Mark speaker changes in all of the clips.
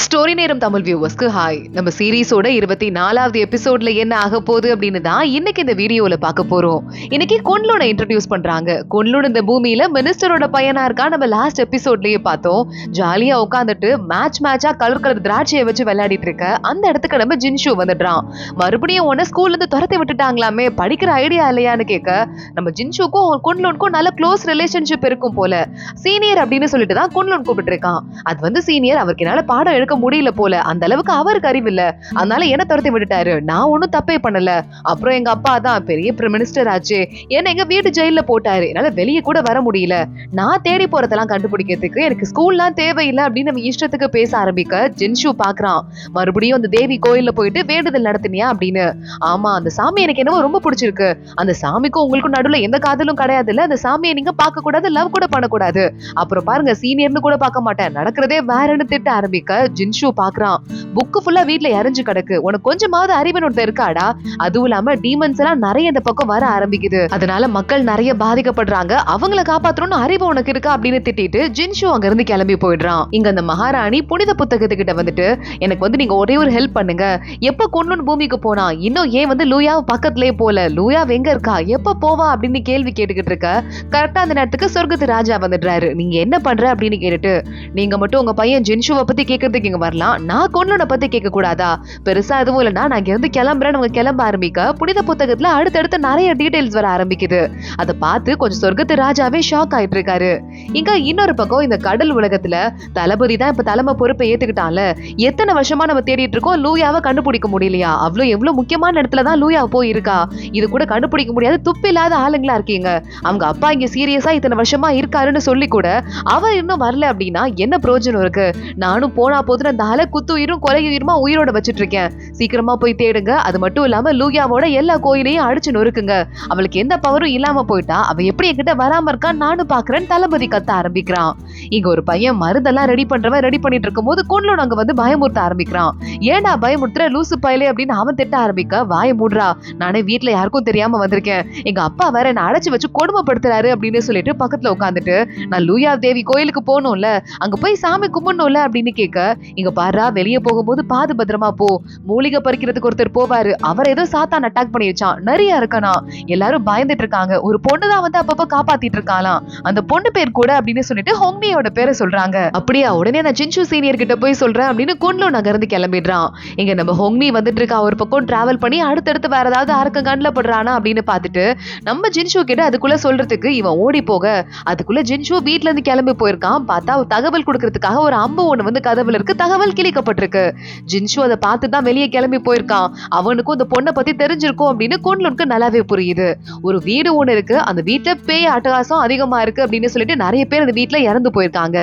Speaker 1: Story நேரம் Tamil வியூவர்ஸ்க்கு hi. நம்ம சீரீஸோட 24வது எபிசோட்ல என்ன ஆக போகுது அப்படின்னு தான் இன்னைக்கு இந்த வீடியோல பார்க்க போறோம். இன்னைக்கு கொன்லூனை இன்ட்ரோடியூஸ் பண்றாங்க. கொன்லூன் இந்த பூமியில மினிஸ்டரோட பையனா இருக்கா. நம்ம லாஸ்ட் எபிசோட்லயே பார்த்தோம். ஜாலியா உட்காந்துட்டு மேட்சா கலர் திராட்சையை வச்சு விளையாடிட்டு இருக்க அந்த இடத்துக்கு நம்ம ஜின்ஷு வந்துடுறான். மறுபடியும் உன்ன ஸ்கூல்ல இருந்து துரத்தி விட்டுட்டாங்களாமே, படிக்கிற ஐடியா இல்லையான்னு கேட்க நம்ம ஜின்ஷுக்கும் கொன்லூனுக்கும் நல்ல க்ளோஸ் ரிலேஷன்ஷிப் இருக்கும் போல. சீனியர் அப்படின்னு சொல்லிட்டு தான் கொன்லூன் கூப்பிட்டு இருக்கான். அது வந்து சீனியர் அவருக்கு என்னால பாடம் எடுக்க முடியல போல, அந்த அளவுக்கு அவருக்கு அறிவு இல்ல, அதனால என்ன துரத்தி விட்டுட்டாரு. நான் ஒன்னும் தப்பே பண்ணல. அப்புறம் எங்க அப்பா தான் பெரிய பிரைம் மினிஸ்டர் ஆச்சு, என்ன எங்க வீட்டு ஜெயில போட்டாரு, என்னால வெளியே கூட வர முடியல. நான் தேடி போறதெல்லாம் கண்டுபிடிக்கிறதுக்கு எனக்கு ஸ்கூல்லாம் தேவையில்லை அப்படின்னு நம்ம இஷ்டத்துக்கு பேச ஆரம்பிக்க ஜின்ஷு பாக்குறான். மறுபடியும் அந்த தேவி கோயில்ல போயிட்டு வேண்டுதல் நடத்தினியா அப்படின்னு. ஆமா, அந்த சாமி எனக்கு என்னவோ ரொம்ப பிடிச்சிருக்கு. அந்த சாமிக்கும் உங்களுக்கும் நடுவுல எந்த காதலும் கிடையாது இல்ல, அந்த சாமியை நீங்க பார்க்க கூடாது, லவ் கூட பண்ணக்கூடாது. அப்புறம் பாருங்க, சீனியர்னு கூட பார்க்க மாட்டேன், நடக்கிறதே வேறன்னு திட்ட ஆரம்பிக்க ஜின்ஷு பாக்குறான். புக்கு ஃபுல்லா வீட்ல எரிஞ்சு கிடக்கு, உனக்கு கொஞ்சமாவது அறிவு ஒருத்தர் இருக்காடா. அதுவும் இல்லாம டீமன்ஸ் எல்லாம் நிறைய இந்த பக்கம் வர ஆரம்பிக்குது, அதனால மக்கள் நிறைய பாதிக்கப்படுறாங்க, அவங்கள காப்பாற்றணும்னு அறிவு உனக்கு இருக்கா அப்படின்னு திட்டிட்டு ஜின்ஷு அங்க இருந்து கிளம்பி போயிடுறான். இங்க அந்த மகாராணி புனித புத்தகத்துக்கிட்ட வந்துட்டு, எனக்கு வந்து நீங்க ஒரே ஒரு ஹெல்ப் பண்ணுங்க. எப்ப கொன்லூன் பூமிக்கு போனா, இன்னும் ஏன் வந்து லூயா பக்கத்திலே போல, லூயா எங்க இருக்கா, எப்ப போவா அப்படின்னு கேள்வி கேட்டுக்கிட்டு இருக்க. கரெக்டா அந்த நேரத்துக்கு சொர்க்கத்து ராஜா வந்துடுறாரு. நீங்க என்ன பண்ற அப்படின்னு கேட்டுட்டு, நீங்க மட்டும் உங்க பையன் ஜின்ஷுவை பத்தி கேட்கறதுக்கு இங்க வரலாம், நான் கொன்லூனை பத்தி கேட்க கூடாதா? பெருசா எதுவும் இல்லைன்னா நான் இங்க இருந்து கிளம்புறேன்னு அவங்க கிளம்ப ஆரம்பிக்க புனித புத்தகத்துல அடுத்தடுத்து நிறைய டீடைல்ஸ் வர ஆரம்பிக்குது. அதை பார்த்து கொஞ்சம் சொர்க்கத்து ராஜாவே ஷாக் ஆயிட்டு இருக்காரு. இங்க இன்னொரு பக்கம் இந்த கடல் உலகத்துல தளபதி தான் இப்ப தலைமை பொறுப்பை ஏத்துக்கிட்டான்ல. எத்தனை வருஷமா நம்ம தேடிட்டு இருக்கோம், லூயாவை கண்டுபிடிக்க முடியலையா? எவ்வளவு முக்கியமான இடத்துல தான் லூயா போய் இருக்கா, இது கூட கண்டுபிடிக்க முடியாது, துப்பில்லாத ஆளுங்களா இருக்கீங்க. அவங்க அப்பா இங்க சீரியஸா இத்தனை வருஷமா இருக்காருன்னு சொல்லி கூட அவர் இன்னும் வரல அப்படின்னா என்ன பிரயோஜனம் இருக்கு? நானும் போனா போதுன்னு அந்த ஆளை குத்துயிரும் கொலையுயிருமா உயிரோட வச்சுட்டு இருக்கேன். சீக்கிரமா போய் தேடுங்க. அது மட்டும் இல்லாம லூயாவோட எல்லா கோயிலையும் அடிச்சு நொறுக்குங்க. அவளுக்கு எந்த பவரும் இல்லாம போயிட்டா அவ எப்படி என்கிட்ட வராம இருக்கான்னு நானும் பாக்குறேன்னு தளபதி கத்த ஆரம்பிக்கிறான். இங்க ஒரு பையன் மருந்தெல்லாம் ரெடி பண்றவன் ரெடி பண்ணிட்டு இருக்கும் போது கொன்லூன் அங்க வந்து பயமுறுத்த ஆரம்பிக்கிறான். ஏன்டா பயமுறுத்துற லூசு பயலே அப்படின்னு அவன் திட்ட ஆரம்பிக்க, வாய மூடுறா, நானே வீட்டுல யாருக்கும் தெரியாம வந்திருக்கேன், எங்க அப்பா வேற என்ன அடைச்சு வச்சு கொடுமைப்படுத்துறாரு அப்படின்னு சொல்லிட்டு பக்கத்துல உட்காந்துட்டு, நான் லூயா தேவி கோயிலுக்கு போகணும்ல, அங்க போய் சாமி கும்பிடணும்ல அப்படின்னு கேட்க, இங்க பாரா வெளியே போகும்போது பாது பத்திரமா போ, மூலிகை பறிக்கிறதுக்கு ஒருத்தர் போவாரு, அவர் ஏதோ சாத்தான் அட்டாக் பண்ணி வச்சான், நிறைய இருக்கனா, எல்லாரும் பயந்துட்டு இருக்காங்க, ஒரு பொண்ணுதான் வந்து அப்பப்ப காப்பாத்திட்டு இருக்காளாம், அந்த பொண்ணு பேர் கூட அப்படின்னு சொல்லிட்டு ஹோங்னியோட பேரை சொல்றாங்க. அப்படியா, உடனே நான் ஜின்ஷு சீனியர் கிட்ட போய் சொல்றேன் அப்படின்னு கொன்லூன் நகர்ந்து கிளம்பிடுறான். இங்க நம்ம ஹோங்னி வந்துட்டு இருக்கா, ஒரு பக்கம் டிராவல் பண்ணி அடுத்தடுத்து வேற ஏதாவது அரக்க கண்ணில் படுறானா அப்படின்னு பார்த்துட்டு நம்ம ஜின்ஷு கிட்ட அதுக்குள்ள சொல்றதுக்கு இவன் ஓடி போக, அதுக்குள்ள ஜின்ஷு வீட்டுல இருந்து கிளம்பி போயிருக்கான். பார்த்தா தகவல் கொடுக்கறதுக்காக ஒரு அம்பு ஒண்ணு வந்து கதவுல இருக்கு, தகவல் கிழிக்கப்பட்டிருக்கு. ஜின்ஷு அதை பார்த்து தான் வெளியே கிளம்பி போயிருக்கான். அவனுக்கும் இந்த பொண்ணை பத்தி தெரிஞ்சிருக்கும் அப்படின்னு கொன்லூனுக்கு நல்லாவே புரியுது. ஒரு வீடு ஒண்ணு இருக்கு, அந்த வீட்டுல பேய் அட்டகாசம் அதிகமா இருக்கு அப்படின்னு சொல்லிட்டு நிறைய பேர் அந்த வீட்டுல இறந்து போயிருக்காங்க.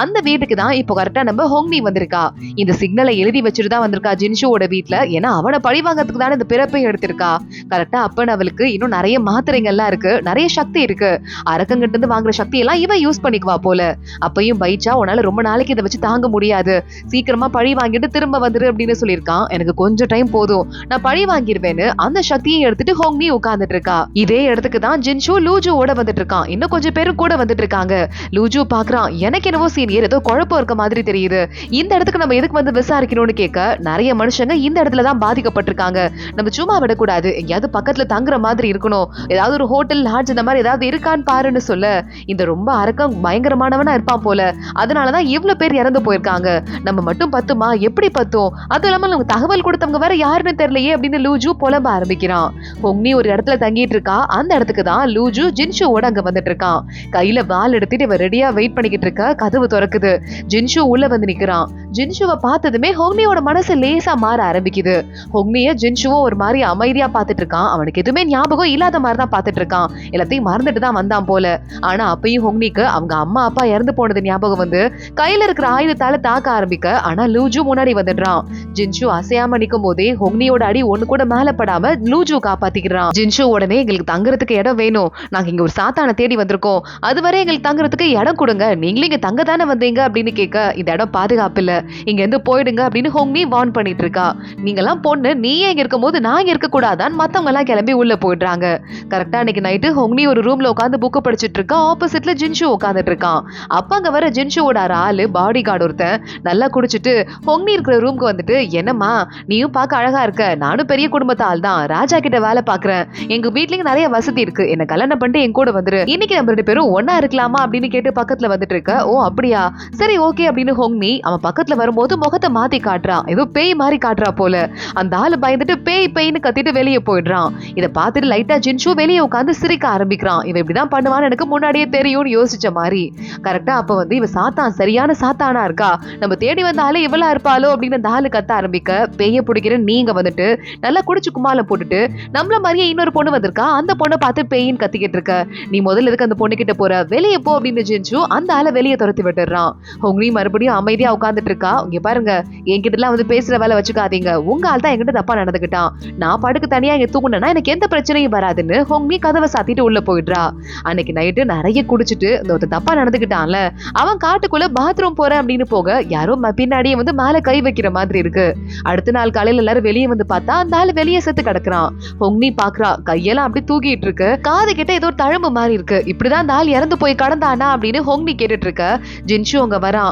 Speaker 1: அந்த வீட்டுக்கு தான் இப்போ கரெக்டா நம்ம ஹோங்னி வந்திருக்கா. இந்த சிக்னலை எழுதி வச்சுட்டு தான் வந்திருக்கா ஜின்ஷுவோட வீட்டுல. ஏன்னா அவனை பழி வாங்கறதுக்கு தானே இந்த பிறப்பை எடுத்திருக்கா. கரெக்டா அப்பன்னு அவளுக்கு இன்னும் நிறைய மாத்திரைகள்லாம் இருக்கு, நிறைய சக்தி இருக்கு, அரக்கங்கிட்ட இருந்து வாங்குற சக்தி எல்லாம் இவ யூஸ் பண்ணிக்குவா போல. அப்பையும் பைச்சா, உன்னால ரொம்ப நாளைக்கு இதை வச்சு தாங்க முடியாது, சீக்கிரமா பழி வாங்கிட்டு திரும்ப வந்துரு அப்படின்னு சொல்லியிருக்கான். எனக்கு கொஞ்சம் டைம் போதும், நான் பழி வாங்கிருவேன்னு அந்த சக்தியை எடுத்துட்டு ஹோங்னி உட்கார்ந்துட்டு இருக்கா. இதே இடத்துக்கு தான் ஜின்ஷு லூஜுவோட வந்துட்டு இருக்கான். இன்னும் கொஞ்சம் பேரும் கூட வந்துட்டு இருக்காங்க. லூஜு பாக்குறான், எனக்கு என்னவோ சீனியர் ஏதோ குழப்பம் இருக்க மாதிரி தெரியுது, இந்த இடத்துக்கு நம்ம எதுக்கு வந்து விசாரிக்கணும்னு கேட்க, நிறைய மனுஷங்க இந்த இடத்துல தான் பாதிக்கப்பட்டிருக்காங்க, நம்ம சும்மா விடக்கூடாது, எங்கேயாவது பக்கத்துல தங்குற மாதிரி இருக்கணும், ஏதாவது ஒரு ஹோட்டல் லாட்ஜ் இந்த மாதிரி ஏதாவது இருக்கான்னு பாருன்னு சொல்ல, இந்த ரொம்ப அரக்கம் பயங்கரமானவனா இருப்பான் போல, அதனாலதான் இவ்வளவு பேர் இறந்து போயிருக்காங்க, நம்ம மட்டும் பத்துமா, எப்படி பத்தும், அதுவும் இல்லாம நம்ம தகவல் கொடுத்தவங்க வேற யாருன்னு தெரியலையே அப்படின்னு லூஜு புலம்ப ஆரம்பிக்கிறான். ஹோங்னி ஒரு இடத்துல தங்கிட்டு இருக்கா. அந்த இடத்துக்கு தான் லூஜு ஜின்ஷுவோட அங்க வந்துட்டு இருக்கான். கையில வால் எடுத்துட்டு இவ ரெடியா வெயிட் பண்ணிக்கிட்டு இருக்க. கதவு திறக்குது. ஜின்ஷு உள்ள வந்து நிக்கிறான். ஜின்ஷுவை பார்த்ததுமே ஹோங்னியோட மனசு லேசா மாற ஆரம்பிக்குது. ஹோங்னிய ஜின்ஷுவும் ஒரு மாதிரி அமைதியா பாத்துட்டு இருக்கான். அவனுக்கு எதுவுமே ஞாபகம் இல்லாத மாதிரி தான் பாத்துட்டு இருக்கான். எல்லாத்தையும் மறந்துட்டு தான் வந்தான் போல. ஆனா அப்பயும் ஹோங்னிக்கு அவங்க அம்மா அப்பா இறந்து போனது ஞாபகம் வந்து கையில இருக்கிற ஆயுதத்தால தாக்க ஆரம்பிக்க, ஆனா லூஜு முன்னாடி வந்துடுறான். ஜின்ஷு அசையாம நிக்கும் போதே ஹொங்னியோட அடி ஒண்ணு கூட மேல படாம லூஜு காப்பாத்திக்கிறான். ஜின்ஷு உடனே எங்களுக்கு தங்குறதுக்கு இடம் வேணும், நாங்க இங்க ஒரு சாத்தான தேடி வந்திருக்கோம், அதுவரை எங்களுக்கு தங்குறதுக்கு இடம் கொடுங்க, நீங்களும் இங்க தங்க தானே வந்தீங்க அப்படின்னு கேட்க இந்த இடம் பாதுகாப்பு இல்ல, இங்க இருந்து போயிடுங்க அப்படின்னு ஹொங்னி வார்ன் பண்ணிட்டு இருக்கா. நீங்கெல்லாம் பொண்ணு, நீயே இங்க இருக்கும் போது நான் இங்க இருக்க கூடாதான் மத்தவங்க எல்லாம் கிளம்பி உள்ள போயிடுறாங்க. கரெக்டா அன்னைக்கு நைட்டு ஹொங்னி ஒரு ரூம்ல உட்காந்து புக் படிச்சிட்டு இருக்கா. ஆப்போசிட்ல ஜின்ஷு உட்காந்துட்டு இருக்கான். அப்ப அங்க வர ஜின்ஷுவோட ஆளு பாடி கார்டு ஒருத்தன் நல்லா குடிச்சிட்டு ஹொங்னி இருக்கிற ரூம்க்கு வந்துட்டு, என்னம்மா நீயும் பார்க்க அழகா இருக்க, நானும் பெரிய குடும்பத்து ஆள் தான், ராஜா கிட்ட வேலை பாக்குறேன், எங்க வீட்லயும் நிறைய வசதி இருக்கு, என்ன கல்யாணம் பண்ணிட்டு என் கூட வந்துரு, இன்னைக்கு நம்ம 2 பேரும் ஒன்னா இருக்கலாமா அப்படின்னு கேட்டு பக்கத்துல வந்துட்டு இருக்க. ஓ அப்படியா, சரி ஓகே அப்படின்னு ஹொங்னி அவன் பக்கத்துல வரும்போது முகத்தை மாத்தி காட்டுறான், ஏதோ பேய் மாதிரி காட்டுறா போல. அந்த ஆளு பயந்துட்டு பேய் பேய்னு கத்திட்டு வெளியே போயிடுறான். இதை பார்த்துட்டு லைட்டா ஜின்ஷு வெளியே உட்காந்து சிரிக்க ஆரம்பிக்கிறான். இவன் இப்படிதான் பண்ணுவான்னு எனக்கு முன்னாடியே தெரியும்னு யோசிச்ச மாதிரி. கரெக்டா அப்ப வந்து இவ சாத்தான், சரியான சாத்தானா இருக்கா, நம்ம தேடி வந்த ஆளு இவளா இருப்பாளோ அப்படின்னு அந்த ஆளு கத்த ஆரம்பிக்க, பேய பிடிக்கிற நீங்க வந்துட்டு நல்லா குடிச்சு குமால போட்டுட்டு நம்மள மாதிரியே இன்னொரு பொண்ணு வந்திருக்கா, அந்த பொண்ணை பார்த்து பேயின்னு கத்திக்கிட்டு இருக்க, நீ முதல்ல எதுக்கு அந்த பொண்ணு கிட்ட போற, வெளியே போ அப்படின்னு ஜின்ஷு அந்த ஆளை வெளியே துரத்தி விட்டுறான். ஹொங்னி மறுபடியும் அமைதியா உட்காந்துட்டு இருக்கா. இங்க பாருங்க, என்கிட்ட எல்லாம் வந்து பேசுற வேலை வச்சுக்காதீங்க, உங்க ஆள் தான் என்கிட்ட தப்பா நடந்துக்கிட்டான், நான் படுக்கு தனியா இங்க தூங்குனா எனக்கு எந்த பிரச்சனையும் வராதுன்னு ஹொங்னி கதவை சாத்திட்டு உள்ள போயிடுறா. அன்னைக்கு நைட்டு நிறைய குடிச்சிட்டு இந்த தப்பா நடந்துக்கிட்டான்ல, அவன் காட்டுக்குள்ள பாத்ரூம் போற அப்படின்னு போக யாரோ பின்னாடியே வந்து மேல கை வைக்கிற மாதிரி இருக்கு. அடுத்த நாள் காலையில எல்லாரும் வெளியே வந்து பார்த்தா அந்த ஆளு வெளியே செத்து கிடக்குறான். ஹொங்னி பாக்குறா, கையெல்லாம் அப்படி தூக்கிட்டு இருக்கு, காது கிட்ட ஏதோ தழும்பு மாதிரி இருக்கு, இப்படிதான் அந்த ஆள் இறந்து போய் கடந்தானா அப்படின்னு ஹொங்னி கேட்டுட்டு இருக்க. ஜின்ஷு அங்க வரான்.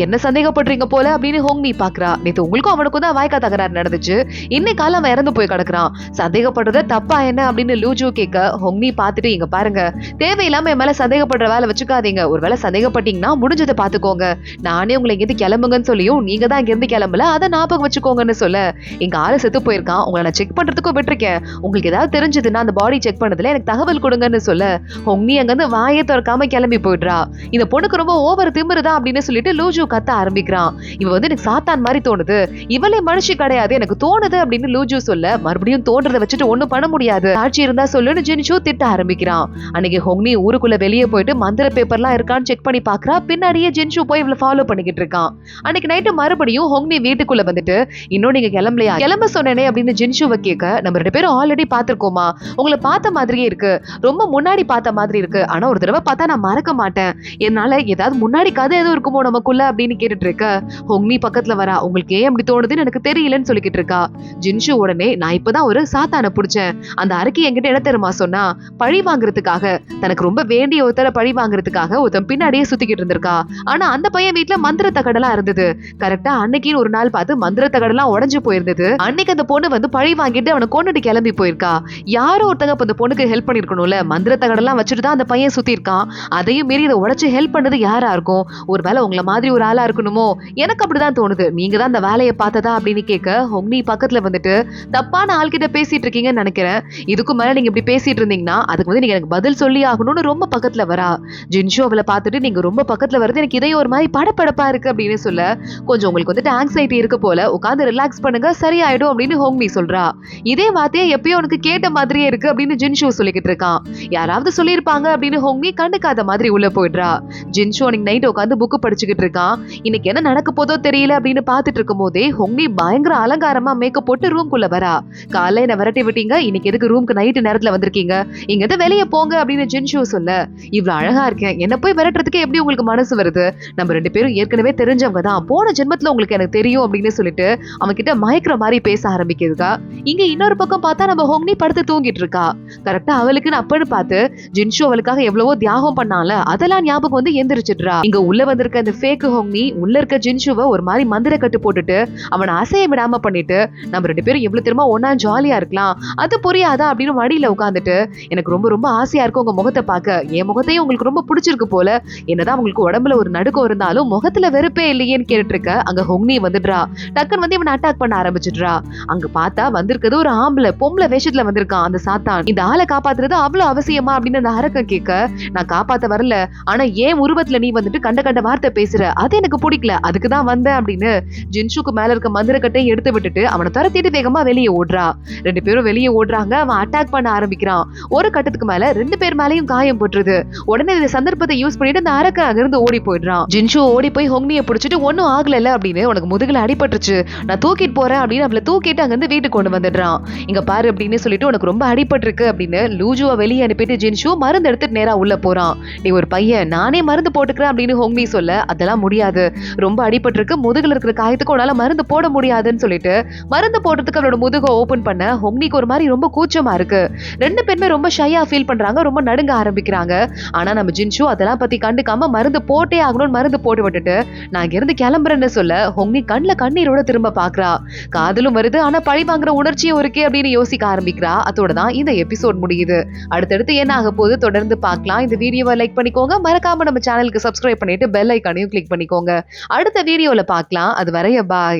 Speaker 1: என்ன சந்தேகப்படுறீங்க போல அப்படின்னு ஹொங்னி பாக்குறா. நேத்து உங்களுக்கும் அவனுக்கும் தான் வாய்க்கா தகராறு நடந்துச்சு, இன்னைக்கு காலம் அவன் இறந்து போய் கிடக்குறான், சந்தேகப்படுறத தப்பா என்ன அப்படின்னு லூஜு கேட்க, ஹொங்னி பாத்துட்டு, இங்க பாருங்க, தேவையில்லாம என் மேல சந்தேகப்படுற வேலை வச்சுக்காதீங்க, ஒரு வேலை சந்தேகப்பட்டீங்கன்னா முடிஞ்சதை பாத்துக்கோங்க, நானே உங்களை இங்கிருந்து கிளம்புங்கன்னு சொல்லியும் நீங்க தான் இங்க இருந்து கிளம்பல, அதை ஞாபகம் வச்சுக்கோங்கன்னு சொல்ல, எங்க ஆளு செத்து போயிருக்கான், உங்களை நான் செக் பண்றதுக்கும் விட்டுருக்கேன், உங்களுக்கு ஏதாவது தெரிஞ்சதுன்னா அந்த பாடி செக் பண்ணதுல எனக்கு தகவல் கொடுங்கன்னு சொல்ல, ஹொங்னி அங்க இருந்து வாயை திறக்காம கிளம்பி போயிடுறா. இந்த பொண்ணுக்கு ரொம்ப ஓவர் திமிருதான் அப்படின்னு சொல்லிட்டு லூஜு கத்த ஆரம்பிக்கிறான். இவ வந்து எனக்கு சாத்தான் மாதிரி தோணுது, இவளே மனுஷி கிடையாது எனக்கு தோணுது அப்படின்னு லூஜு சொல்ல, மறுபடியும் தோன்றதை வச்சுட்டு ஒண்ணும் பண்ண முடியாது, சாட்சி இருந்தா சொல்லுன்னு ஜின்ஷு திட்ட ஆரம்பிக்கிறான். அன்னைக்கு ஹொங்னி ஊருக்குள்ள வெளியே போயிட்டு மந்திர பேப்பர்லாம் இருக்கான்னு செக் பண்ணி பாக்குறா. பின்னாடியே ஜின்ஷு போய் இவளை ஃபாலோ பண்ணிக்கிட்டு இருக்கான். அன்னைக்கு நைட்டு மறுபடியும் ஹொங்னி வீட்டுக்குள்ள வந்துட்டு, இன்னும் நீங்க கிளம்பலையா, கிளம்ப சொன்னேனே அப்படின்னு ஜின்ஷுவை கேட்க, நம்ம 2 பேரும் ஆல்ரெடி பாத்துருக்கோமா, உங்களை பார்த்த மாதிரியே இருக்கு, ரொம்ப முன்னாடி பார்த்த மாதிரி இருக்கு, ஆனா ஒரு தடவை பார்த்தா நான் மறக்க மாட்டேன், என்னால ஏதாவது முன்னாடி கதை எதுவும் இருக்குமோ நமக்குள்ள அப்படின்னு கேட்டுட்டு இருக்க. ஹொங்னி பக்கத்துல வரா. உங்களுக்கு ஏன் அப்படி தோணுதுன்னு எனக்கு தெரியலன்னு சொல்லிக்கிட்டு இருக்கா. ஜின்ஷு உடனே, நான் இப்பதான் ஒரு சாத்தான புடிச்சேன், அந்த அறிக்கை என்கிட்ட என்ன தெரியுமா சொன்னா, பழி வாங்குறதுக்காக, தனக்கு ரொம்ப வேண்டிய ஒருத்தர பழி வாங்குறதுக்காக ஒருத்தன் பின்னாடியே சுத்திக்கிட்டு இருந்திருக்கா. ஆனா அந்த பையன் வீட்டுல மந்திர தகடெல்லாம் இருந்தது. கரெக்டா அன்னைக்குன்னு ஒரு நாள் பார்த்து மந்திர தகடெல்லாம் உடைஞ்சு போயிருந்தது. அன்னைக்கு அந்த பொண்ணு வந்து பழி வாங்கிட்டு அவனை கொண்டுட்டு கிளம்பி போயிருக்கா. யாரோ ஒருத்தங்க அந்த பொண்ணுக்கு ஹெல்ப் பண்ணிருக்கணும்ல, மந்திர தகடெல்லாம் வச்சுட்டு தான் அந்த பையன் சுத்தி இருக்கான். அதையும் மீறி இதை உடைச்சு ஹெல்ப் பண்ணது யாரா இருக்கும், ஒருவேளை உங்களை மாதிரி ஒரு ஆளா இருக்கணுமோ, எனக்கு அப்படிதான் தோணுது, நீங்க தான் அந்த வேலையை பார்த்ததா அப்படின்னு கேட்க, ஹொங்னி பக்கத்துல வந்துட்டு, தப்பான ஆள்கிட்ட பேசிட்டு இருக்கீங்கன்னு நினைக்கிறேன், இதுக்கு மேல நீங்க இப்படி பேசிட்டு இருந்தீங்கன்னா அதுக்கு வந்து நீங்க எனக்கு பதில் சொல்லி ஆகணும்னு ரொம்ப பக்கத்துல வரா. ஜின்ஷு அவளை பார்த்துட்டு, நீங்க ரொம்ப பக்கத்துல வருது எனக்கு இதே ஒரு மாதிரி படப்படப்பா இருக்கு அப்படின்னு சொல்ல, கொஞ்சம் உங்களுக்கு வந்துட்டு ஆங்ஸைட்டி இருக்கு போல, உட்காந்து ரிலாக்ஸ் பண்ணுங்க சரியாயிடும் அப்படின்னு ஹொங்னி சொல்றா. இதே வார்த்தையை எப்பயோ உனக்கு கேட்ட மாதிரியே இருக்கு அப்படின்னு ஜின்ஷு சொல்லிக்கிட்டு இருக்கான். யாராவது சொல்லியிருப்பாங்க அப்படின்னு ஹொங்னி கண்டுக்காத மாதிரி உள்ள போயிடுறா. ஜின்ஷு அன்னைக்கு நைட் உட்காந்து புக்கு படிச்சுக்கிட்டு இருக்கான். இன்னைக்கு என்ன நடக்க போதோ தெரியல அப்படின்னு பாத்துட்டு இருக்கும் போதே ஹொங்னி பயங்கர அலங்காரமா மேக்கப் போட்டு ரூம்குள்ள வரா. காலையில என்ன விரட்டி விட்டீங்க, இன்னைக்கு எதுக்கு ரூம்க்கு நைட்டு நேரத்துல வந்திருக்கீங்க, இங்க எது வெளியே போங்க அப்படின்னு ஜின்ஷு சொல்ல, இவ்வளவு அழகா இருக்கேன், என்ன போய் விரட்டுறதுக்கு எப்படி உங்களுக்கு மனசு வருது, நம்ம 2 பேரும் ஏற்கனவே தெரிஞ்சவங்க தான், போன ஜென்மத்துல உங்களுக்கு எனக்கு தெரியும் அப்படின்னு சொல்லிட்டு அவன் கிட்ட மயக்கிற மாதிரி பேச ஆரம்பிக்கிறதுக்கா. இங்க இன்னொரு பக்கம் பார்த்தா நம்ம ஹொங்னி படுத்து தூங்கிட்டு இருக்கா. கரெக்டா அவளுக்கு அப்பன்னு பார்த்து ஜின்ஷு அவளுக்காக எவ்வளவோ தியாகம் பண்ணால, அதெல்லாம் ஞாபகம் வந்து எந்திரிச்சிடுறா. இங்க உள்ள வந்திருக்க அந்த ஃபேக் ஹொங்னி உள்ள இருக்க ஜின்ஷுவை ஒரு மாதிரி மந்திர கட்டு போட்டுட்டு அவனை அசைய விடாம பண்ணிட்டு, நம்ம 2 பேரும் எவ்வளவு திரும்ப ஒன்னா ஜாலியா இருக்கலாம், அது புரியாதா அப்படின்னு மடியில உட்காந்துட்டு, எனக்கு ரொம்ப ரொம்ப ஆசையா இருக்கு உங்க முகத்தை பார்க்க, என் முகத்தையும் உங்களுக்கு ரொம்ப பிடிச்சிருக்கு போல, என்னதான் உங்களுக்கு உடம்புல ஒரு நடுக்கம் இருந்தாலும் முகத்துல வெறுப்பே இல்லையேன்னு கேட்டு இருக்க. அங்க ஹொங்னி வந்துடுறா. டக்குன்னு வந்து இவனை அட்டாக் பண்ண ஆரம்பிச்சிடுறா. அங்க பார்த்தா வந்திருக்கிறது ஒரு ஆம்பளை பொம்பளை வேஷத்துல வந்திருக்கான் அந்த சாத்தான். இந்த ஆளை காப்பாத்துறது அவ்வளவு அவசியமா அப்படின்னு அந்த அரக்கம் கேட்க, நான் காப்பாத்த வரல, ஆனா ஏன் உருவத்துல நீ வந்துட்டு கண்ட கண்ட வார்த்தை பேசுற, அது எனக்கு பிடிக்கல, அதுக்குதான் வந்தேன் அப்படின்னு ஜின்ஷுக்கு மேல இருக்க மந்திரக்கட்டை எடுத்து விட்டுட்டு அவனை துரத்திட்டு வேகமா வெளியே ஓடுறா. 2 பேரும் வெளியே ஓடுறாங்க. அவன் அட்டாக் பண்ண ஆரம்பிக்கிறான். ஒரு கட்டத்துக்கு மேல 2 பேர் மேலயும் காயம் போட்டுருது. உடனே இந்த சந்தர்ப்பத்தை யூஸ் பண்ணிட்டு அந்த அரக்க அங்கிருந்து ஓடி போயிடுறான். ஜின்ஷு ஓடி போய் ஹொங்னியை பிடிச்சிட்டு, ஒன்னும் ஆகல அப்படின்னு, உனக்கு முதுகுல அடிபட்டு அடிபட்டுருச்சு, நான் தூக்கிட்டு போறேன் அப்படின்னு அவளை தூக்கிட்டு அங்கிருந்து வீட்டுக்கு கொண்டு வந்துடுறான். இங்க பாரு அப்படின்னு சொல்லிட்டு உனக்கு ரொம்ப அடிபட்டிருக்கு அப்படின்னு லூஜுவை வெளியே அனுப்பிட்டு ஜின்ஷு மருந்து எடுத்துட்டு நேரா உள்ள போறான். நீ ஒரு பையன், நானே மருந்து போட்டுக்கிறேன் அப்படின்னு ஹோங்மி சொல்ல, அதெல்லாம் முடியாது, ரொம்ப அடிபட்டிருக்கு, முதுகுல இருக்கிற காயத்துக்கு உன்னால மருந்து போட முடியாதுன்னு சொல்லிட்டு மருந்து போடுறதுக்கு அவளோட முதுகை ஓபன் பண்ண ஹோங்மிக்கு ஒரு மாதிரி ரொம்ப கூச்சமா இருக்கு. ரெண்டு பேருமே ரொம்ப ஷையா ஃபீல் பண்றாங்க, ரொம்ப நடுங்க ஆரம்பிக்கிறாங்க. ஆனா நம்ம ஜின்ஷு அதெல்லாம் பத்தி கண்டுக்காம மருந்து போட்டே ஆகணும்னு மருந்து போட்டு விட்டுட்டு நான் இங்க இருந்து கிளம்புறேன்னு சொல்ல ஹோங்மி கண்ணுல கண்ணீரோட திரும்ப பாக்குறா. காதலும் வருது, ஆனா பழி வாங்குற உணர்ச்சியும் இருக்கே அப்படின்னு யோசிக்க ஆரம்பிக்கிறா. அதோட தான் இந்த எபிசோட் முடியுது. அடுத்தடுத்து என்ன ஆக போகுது தொடர்ந்து பார்க்கலாம். இந்த வீடியோவை லைக் பண்ணிக்கோங்க, மறக்காம நம்ம சேனலுக்கு சப்ஸ்கிரைப் பண்ணிட்டு பெல் ஐக்கானையும் கிளிக் பண்ணிக்கோங்க. அடுத்த வீடியோல பார்க்கலாம். அது வரைய பாய்.